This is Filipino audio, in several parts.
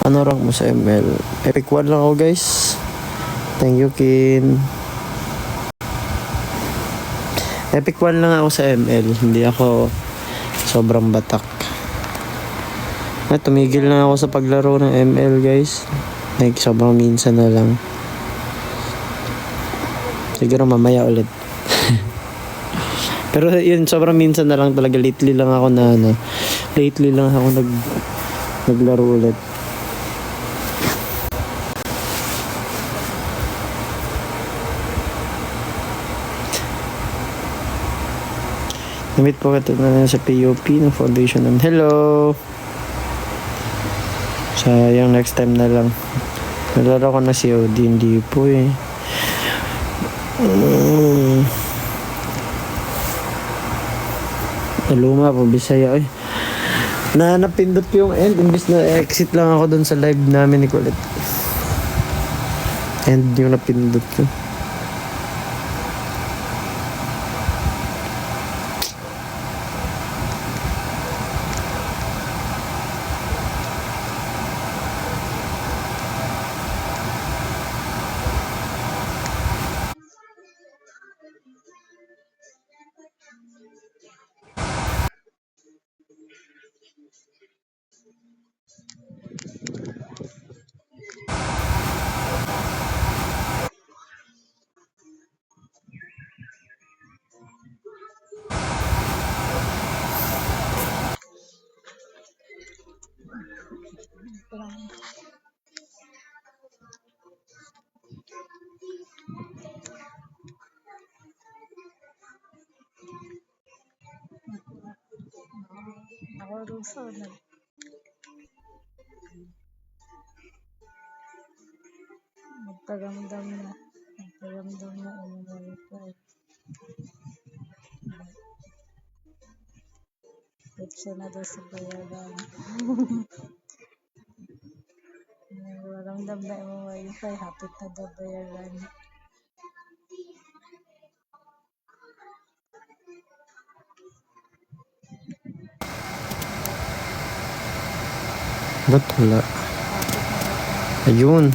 Ano rank mo sa ML? Epic 1 lang ako guys. Thank you Kin. Epic 1 lang ako sa ML. Hindi ako sobrang batak. Tumigil na ako sa paglaro ng ML guys. Like sobrang minsan na lang. Siguro mamaya ulit. Pero yun, sobrang minsan na lang talaga. Lately lang ako naglaro ulit. Namit po kita na sa PUP ng foundation. Hello! Sayang, next time na lang. Nalaro ko na si OD, hindi po eh. Luma po, Bisaya eh. Napindot ko yung end, imbis na exit lang ako dun sa live namin ni Colette. End yung napindot ko. Magparamdam na ang wifi. Siya na daw sa bayaran. Magparamdam na ang wifi, hapit na daw bayaran. Ba't wala? Ayun.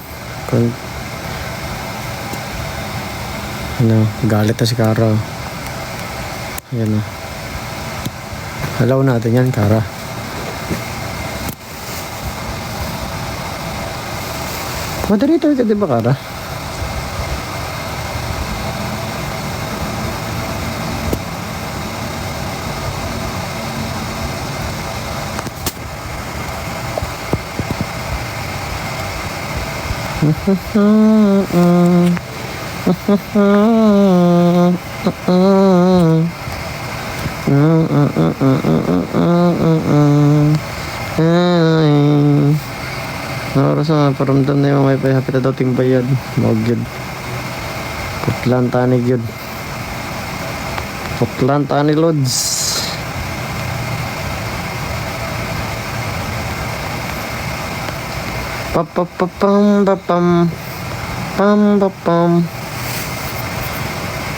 Galit na si Kara. Ayan o. Halaw natin yan, Kara. Moderator ka diba, Kara? Oras na, paramdam na yung wifi. Hapit na daw ting bayad. Huwag yun. Putlan tanig yun. Putlan tanig lods. Pam.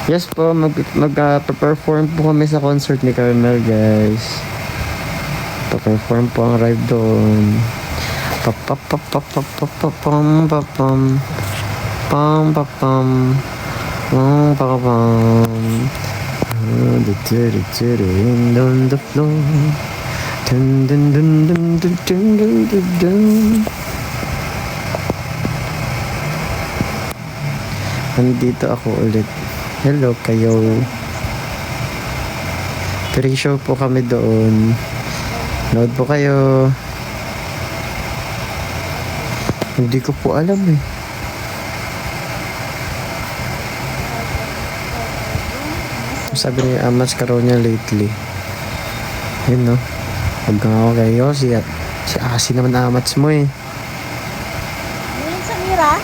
Yes po, mag-perform po kami sa concert ni Carmel guys. Pa-perform po ang ride doon. On the floor. Nandito ako ulit. Hello kayo. Pre-show po kami doon. Nood po kayo. Hindi ko po alam eh. Sabi ni Amas Caronia lately. Yun no. Huwag kang ako kayo. Si Asi naman Amats mo eh. Ngayon sa Mira?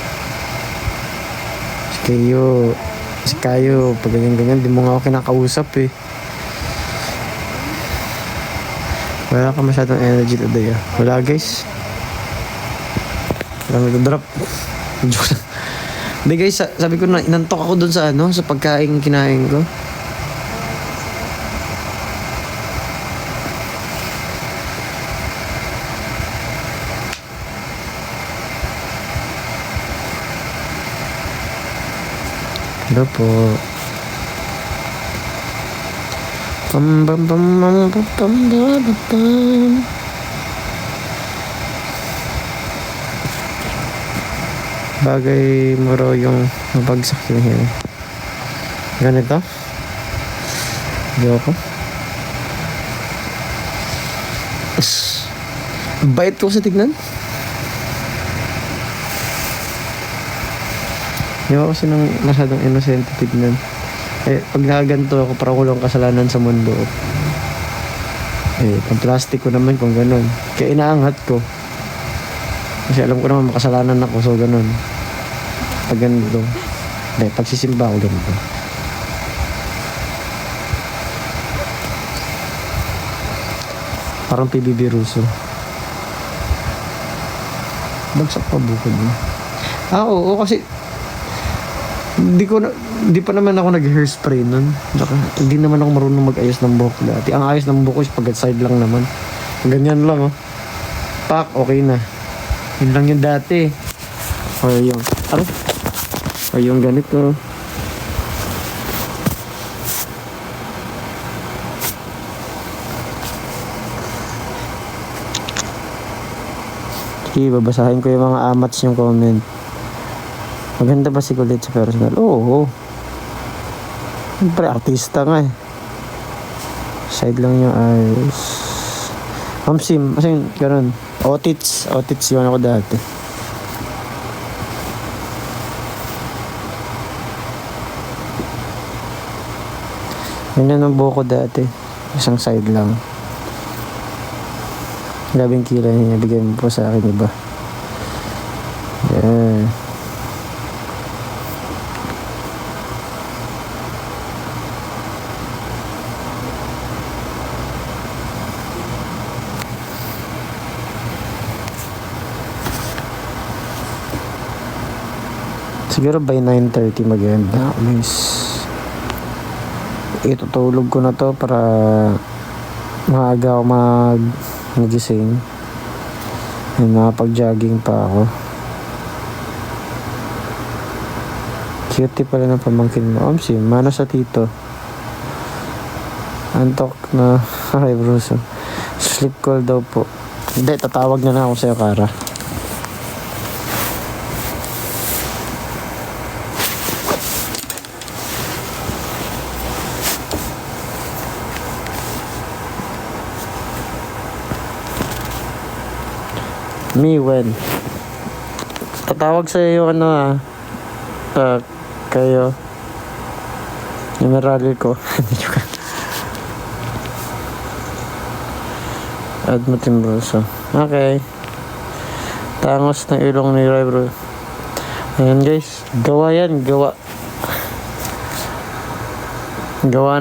Si Kayo, pag ganyan, di mo nga ako kinakausap eh. Wala ka masyadong energy today ah. Wala guys. Wala nag-drop. Joke lang. Hindi guys, sabi ko na inantok ako dun sa sa pagkain kinain ko. Hello po. Pam pam pam pam pam pam pam pam. Bagay mo raw yung mabagsak yung hair. Ganito? Ayoko. Bait ko sa tignan. Ayoko kasi nang masyadong innocent tignan. Eh, pag nakaganto ako, parang walang kasalanan sa mundo. Eh, pang plastic ko naman kung ganun. Kaya inaangat ko. Kasi alam ko naman makasalanan ako, so ganun. Pag ganito. Eh, pagsisimba ako ganito. Parang PBB Russo. Bagsak pa bukod mo. Oo, kasi Di pa naman ako nag-hairspray nun. Hindi naman ako marunong mag-ayos ng buhok dati. Ang ayos ng buhok is pag side lang naman. Ganyan lang, oh. Pak, okay na. Yun lang yung dati. O yung, o yung ganito. Sige, babasahin ko yung mga amats yung comment. Maganda ba si Kulit sa personal? Oo. Siyempre, artista nga eh. Side lang yung eyes. Sim, kasi ganun. Otits yun ako dati. Ganyan ang buhok ko dati. Isang side lang. Labing kilay niya. Bigay mo po sa akin, iba. Yan. Siguro by 9:30 mag-end na ako, guys. Itutulog ko na to para maaga ako magising. Ay, makapag-jogging pa ako. Cute pala ng pamangkin mo. Sim, mana sa tito. Antok na. Ay, bruso. Sleep call daw po. Hindi, tatawag na ako sa'yo, Kara. When tatawag sa iyo ano kayo numerali ko. Add mo timbroso. Okay, tangos ng ilong ni Ray, bro. Ayan guys, gawa yan, gawa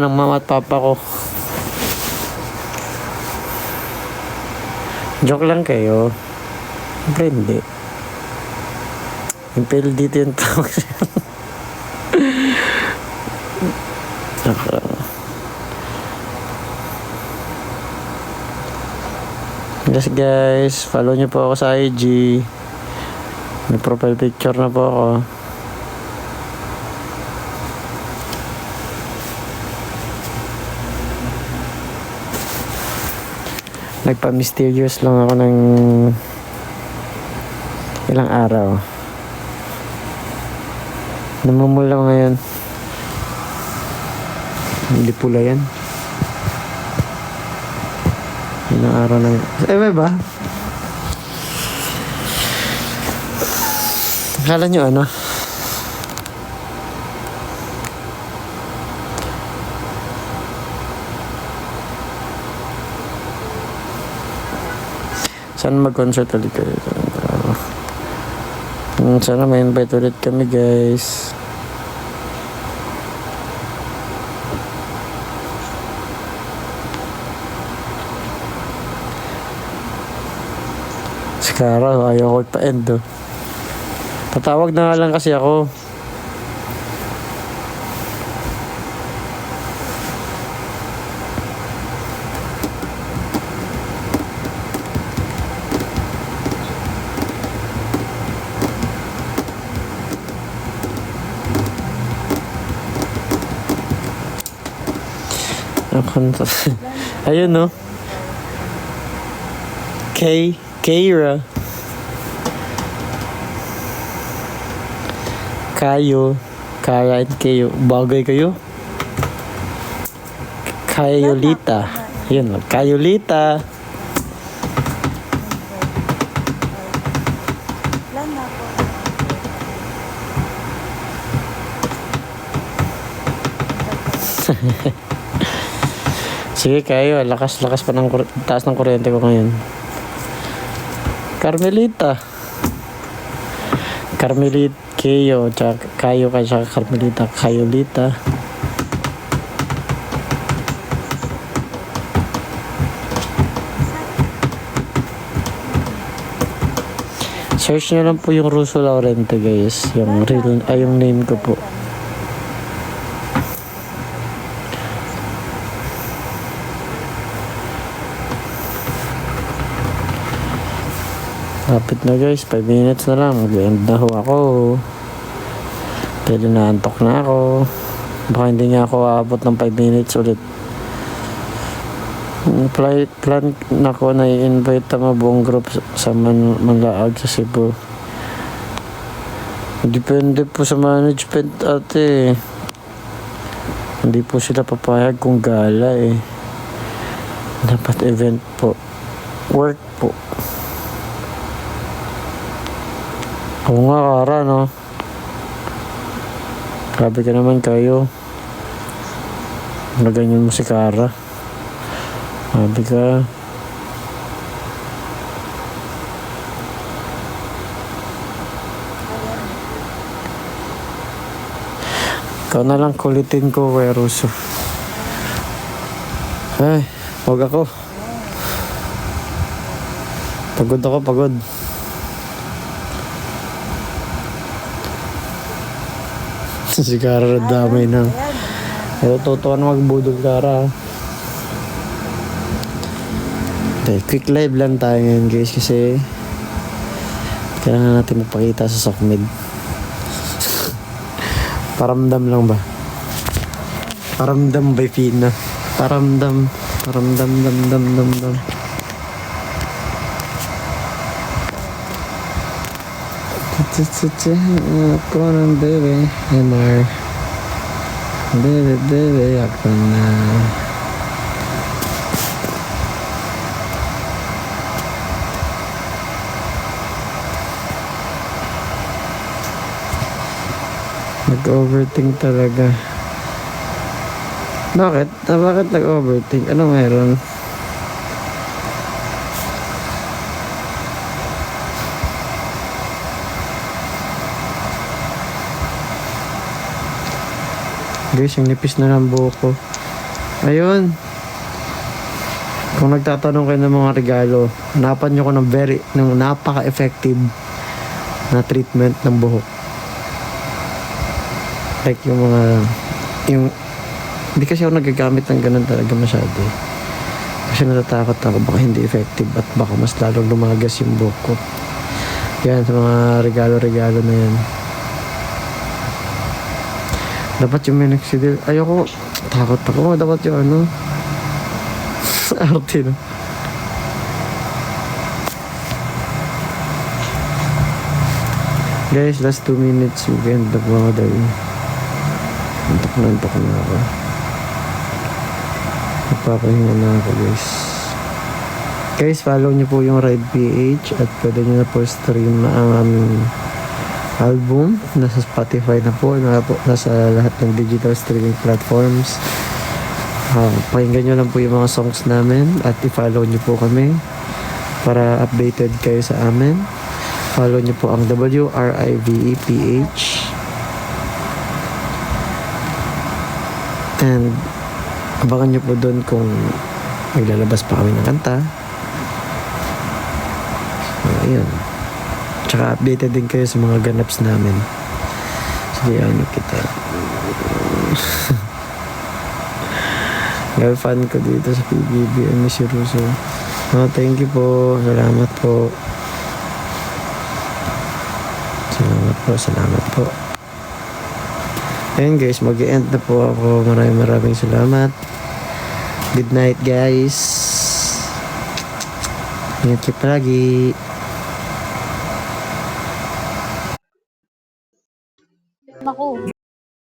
ng mama at papa ko. Joke lang kayo. Siyempre hindi. Impel dito yung tawag siya. Yes guys, follow nyo po ako sa IG. May profile picture na po ako. Nagpa-mysterious lang ako ng ilang araw. Namumula ngayon. Hindi pula yan. Ilang araw na yun. May ba? Akala nyo ano? Saan mag-concert ulit kayo? Sana may invite ulit kami guys. Si Kara, ayaw ko pa-end oh. Tatawag na nga lang kasi ako. Ayun, no? Keira. Kayo. Kara and Kayo. Bagay kayo? Kayolita. Yun, Kayolita. Plan na po. Sige kayo, lakas-lakas pa ng taas ng kuryente ko ngayon. Carmelita. Kayo, tsaka Kayo ka, tsaka Carmelita, Kayolita. Search nyo lang po yung Russo Laurente guys, yung real, yung name ko po. Lapit na guys, 5 minutes na lang, mag-end na ho ako. Pero naantok na ako. Baka hindi nga ako aabot ng 5 minutes ulit. Plan na ko na i-invite ang buong group sa Manlaag sa Cebu. Depende po sa management ate. Hindi po sila papayag kung gala eh. Dapat event po. Work po. Oo nga Kara no. Grabe ka naman kayo. Naganyan mo si Kara. Grabe ka. Ikaw na lang kulitin ko Kuya Russo. Ay, huwag ako. Pagod. Si Kara damay na. Pero totoo na magbudol Kara. Okay, quick live lang tayo ngayon guys kasi kailangan natin magpakita sa Sokmed. Paramdam lang ba? Paramdam by Fina. Paramdam dam. Ako ng bebe, MR. Bebe, ako na. Nag-overthink talaga. Bakit? Bakit nag-overthink? Ano meron? Guys, yung nipis na ng buhok ko. Ayun. Kung nagtatanong kayo ng mga regalo, hanapan nyo ko ng napaka-effective na treatment ng buhok. Like yung mga, hindi kasi ako nagagamit ng ganun talaga masyado. Kasi natatakot ako baka hindi effective at baka mas lalong lumagas yung buhok ko. Yan, sa mga regalo-regalo na yan. Dapat yung minoxidil. Ayoko. Takot ako. Dapat yung ano. Arte no. Guys, last 2 minutes. Mag-end na po ako dahil. Antok na ako. Magpapahinga na ako guys. Guys, follow nyo po yung Ride PH at pwede nyo na po stream ang aming album. Nasa Spotify na po, nasa lahat ng digital streaming platforms. Pakinggan nyo lang po yung mga songs namin at i-follow nyo po kami para updated kayo sa amin. Follow nyo po ang WRIVEPH and abangan nyo po doon kung maglalabas pa kami ng kanta. Ayun. Tsaka updated din kayo sa mga ganaps namin. Sige, ano kita. Fan ko dito sa PBB. Ano si Russo. Oh, thank you po. Salamat po. Salamat po. Ayun guys, mag-e-end na po ako. Maraming salamat. Good night, guys. Ingat kayo palagi. Naku.